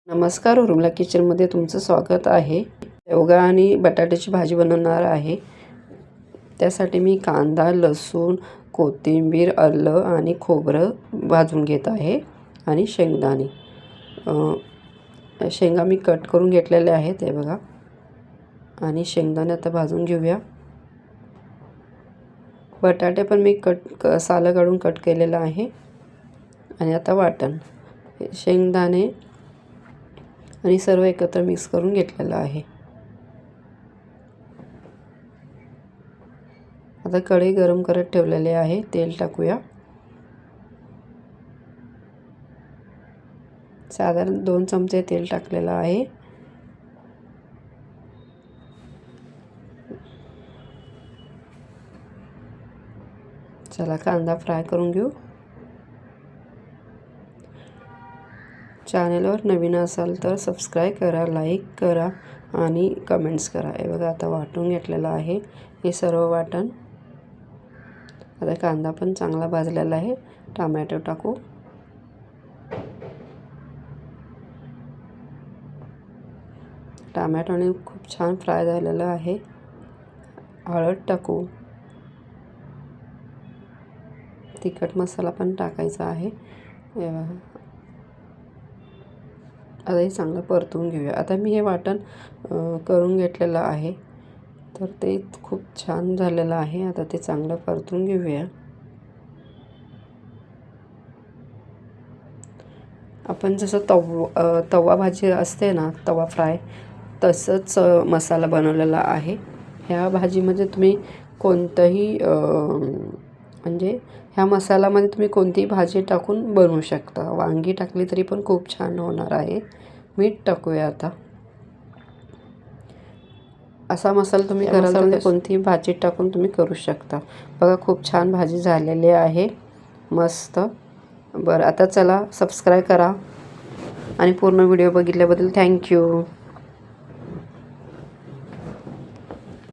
नमस्कार, उर्मिला किचनमध्ये तुमचं स्वागत आहे. शेवगा आणि बटाट्याची भाजी बनवणार आहे. त्यासाठी मी कांदा, लसूण, कोथिंबीर, आलं आणि खोबरं भाजून घेत आहे आणि शेंगदाणे. शेंगा मी कट करून घेतलेले आहेत हे बघा. आणि शेंगदाणे आता भाजून घेऊया. बटाटे पण मी सालं काढून कट केलेलं आहे. आणि आता वाटण, शेंगदाणे आणि सर्व एकत्र मिक्स करून घेतलेलं आहे. आता कढई गरम करत ठेवलेले आहे. तेल टाकूया. साधारण 2 चमचे तेल टाकलेलं आहे. चला कांदा फ्राय करून घेऊ. चॅनलवर नवीन असाल तर सबस्क्राईब करा, लाईक करा आणि कमेंट्स करा. हे बघा आता वाटून घेतलेलं आहे हे सर्व वाटण. आता कांदा पण चांगला भाजलेला आहे. टोमॅटो टाकू. टोमॅटोने खूप छान फ्राय झालेलं आहे. हळद टाकू. तिखट मसाला पण टाकायचा आहे. आता हे चांगलं परतून घेऊया. आता मी हे वाटण करून घेतलेलं आहे, तर ते खूप छान झालेलं आहे. आता ते चांगलं परतून घेऊया. आपण जसं तवा भाजी असते ना, तवा फ्राय, तसंच मसाला बनवलेला आहे. ह्या भाजीमध्ये तुम्ही कोणतंही म्हणजे ह्या मसाल्यामध्ये तुम्ही कोणतीही भाजी टाकून बनवू शकता. वांगी टाकली तरी पण खूप छान होणार आहे. मीठ टाकूया आता. असा मसाला तुम्ही कराल तर कोणतीही भाजी टाकून तुम्ही करू शकता. बघा खूप छान भाजी झालेली आहे, मस्त. बरं आता चला सबस्क्राईब करा आणि पूर्ण व्हिडिओ बघितल्याबद्दल थँक्यू.